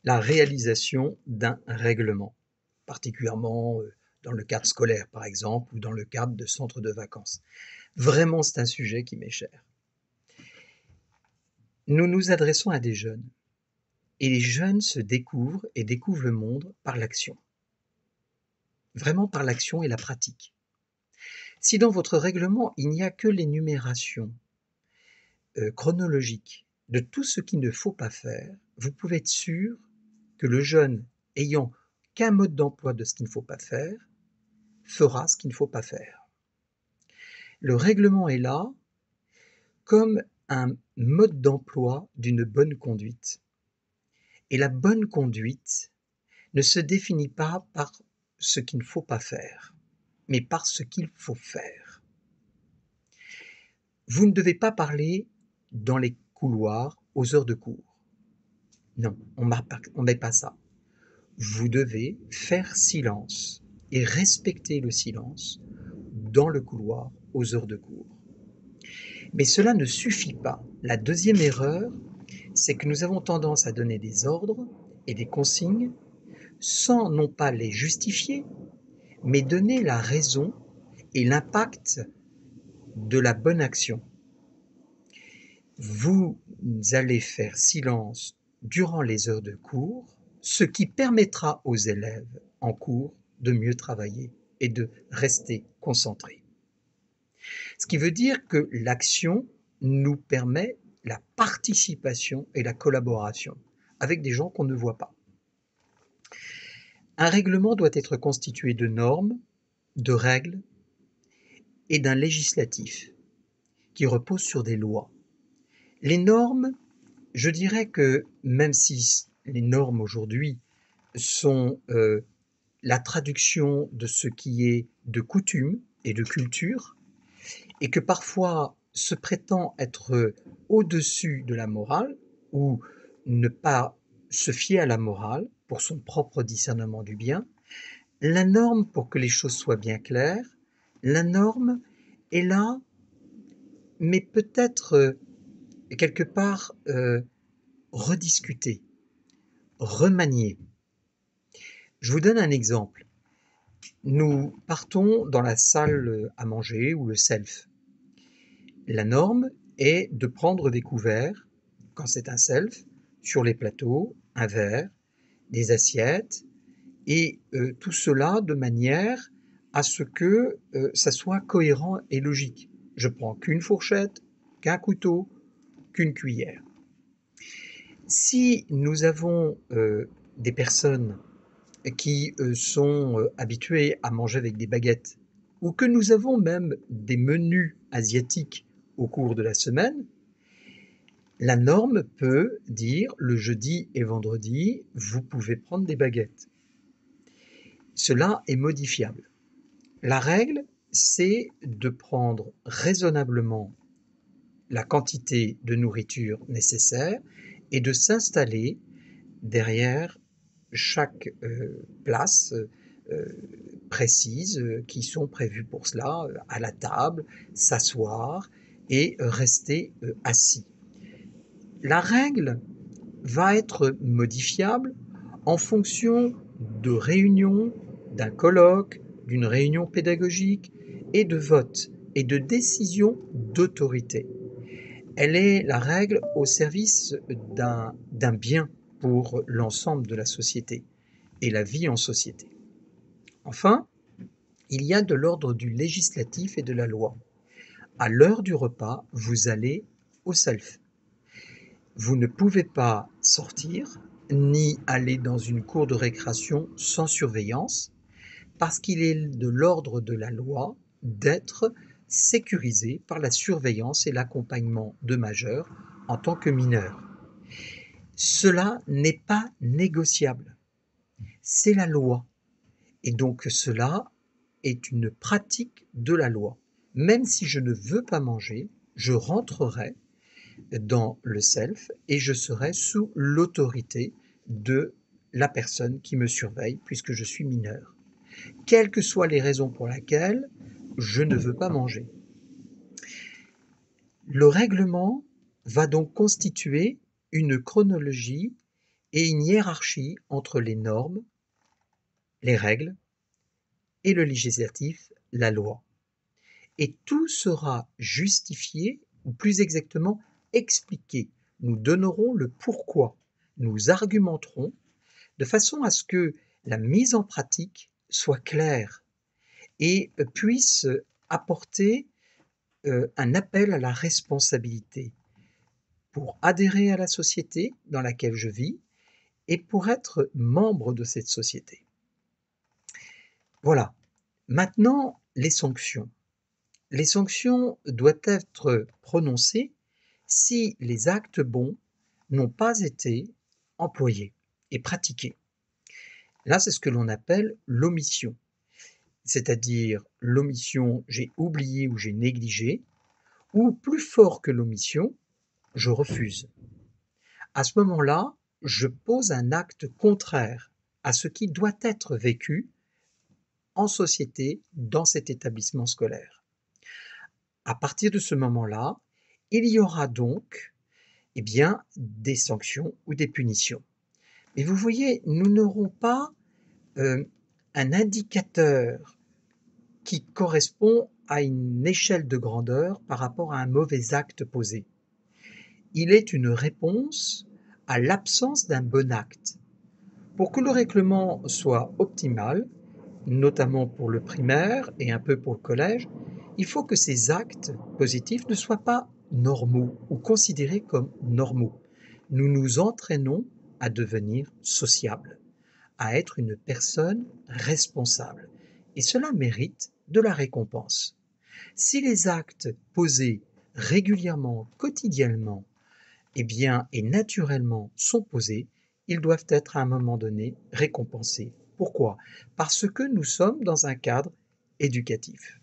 la réalisation d'un règlement, particulièrement dans le cadre scolaire par exemple, ou dans le cadre de centres de vacances. Vraiment, c'est un sujet qui m'est cher. Nous nous adressons à des jeunes, et les jeunes se découvrent et découvrent le monde par l'action. Vraiment par l'action et la pratique. Si dans votre règlement, il n'y a que l'énumération chronologique de tout ce qu'il ne faut pas faire, vous pouvez être sûr que le jeune ayant qu'un mode d'emploi de ce qu'il ne faut pas faire, fera ce qu'il ne faut pas faire. Le règlement est là comme un mode d'emploi d'une bonne conduite. Et la bonne conduite ne se définit pas par ce qu'il ne faut pas faire, mais par ce qu'il faut faire. Vous ne devez pas parler dans les couloirs aux heures de cours. Non, on ne met pas ça. Vous devez faire silence et respecter le silence dans le couloir aux heures de cours. Mais cela ne suffit pas. La deuxième erreur, c'est que nous avons tendance à donner des ordres et des consignes sans non pas les justifier, mais donner la raison et l'impact de la bonne action. Vous allez faire silence durant les heures de cours, ce qui permettra aux élèves en cours de mieux travailler et de rester concentrés. Ce qui veut dire que l'action nous permet la participation et la collaboration avec des gens qu'on ne voit pas. Un règlement doit être constitué de normes, de règles et d'un législatif qui repose sur des lois. Les normes, je dirais que même si les normes aujourd'hui sont la traduction de ce qui est de coutume et de culture, et que parfois se prétend être au-dessus de la morale, ou ne pas se fier à la morale pour son propre discernement du bien, la norme, pour que les choses soient bien claires, la norme est là, mais peut-être quelque part rediscutée, remaniée. Je vous donne un exemple. Nous partons dans la salle à manger ou le self. La norme est de prendre des couverts, quand c'est un self, sur les plateaux, un verre, des assiettes, et tout cela de manière à ce que ça soit cohérent et logique. Je prends qu'une fourchette, qu'un couteau, qu'une cuillère. Si nous avons des personnes qui sont habituées à manger avec des baguettes, ou que nous avons même des menus asiatiques au cours de la semaine, la norme peut dire le jeudi et vendredi, vous pouvez prendre des baguettes. Cela est modifiable. La règle, c'est de prendre raisonnablement la quantité de nourriture nécessaire et de s'installer derrière chaque place précise qui sont prévues pour cela, à la table, s'asseoir et rester assis. La règle va être modifiable en fonction de réunions, d'un colloque, d'une réunion pédagogique et de votes et de décisions d'autorité. Elle est la règle au service d'un bien pour l'ensemble de la société et la vie en société. Enfin, il y a de l'ordre du législatif et de la loi. À l'heure du repas, vous allez au self. Vous ne pouvez pas sortir ni aller dans une cour de récréation sans surveillance parce qu'il est de l'ordre de la loi d'être sécurisé par la surveillance et l'accompagnement de majeurs en tant que mineurs. Cela n'est pas négociable. C'est la loi. Et donc cela est une pratique de la loi. Même si je ne veux pas manger, je rentrerai dans le self et je serai sous l'autorité de la personne qui me surveille puisque je suis mineur. Quelles que soient les raisons pour lesquelles je ne veux pas manger. Le règlement va donc constituer une chronologie et une hiérarchie entre les normes, les règles et le législatif, la loi. Et tout sera justifié, ou plus exactement expliqué. Nous donnerons le pourquoi, nous argumenterons de façon à ce que la mise en pratique soit claire et puisse apporter un appel à la responsabilité pour adhérer à la société dans laquelle je vis et pour être membre de cette société. Voilà. Maintenant, les sanctions. Les sanctions doivent être prononcées si les actes bons n'ont pas été employés et pratiqués. Là, c'est ce que l'on appelle l'omission. C'est-à-dire l'omission, j'ai oublié ou j'ai négligé, ou plus fort que l'omission, je refuse. À ce moment-là, je pose un acte contraire à ce qui doit être vécu en société dans cet établissement scolaire. À partir de ce moment-là, il y aura donc des sanctions ou des punitions. Mais vous voyez, nous n'aurons pas un indicateur qui correspond à une échelle de grandeur par rapport à un mauvais acte posé. Il est une réponse à l'absence d'un bon acte. Pour que le règlement soit optimal, notamment pour le primaire et un peu pour le collège, il faut que ces actes positifs ne soient pas normaux ou considérés comme normaux. Nous nous entraînons à devenir sociables, à être une personne responsable. Et cela mérite de la récompense. Si les actes posés régulièrement, quotidiennement, et naturellement sont posés, ils doivent être à un moment donné récompensés. Pourquoi? Parce que nous sommes dans un cadre éducatif.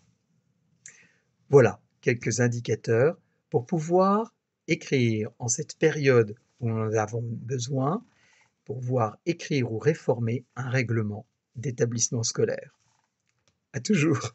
Voilà quelques indicateurs pour pouvoir écrire en cette période où nous en avons besoin, pour pouvoir écrire ou réformer un règlement d'établissement scolaire. À toujours!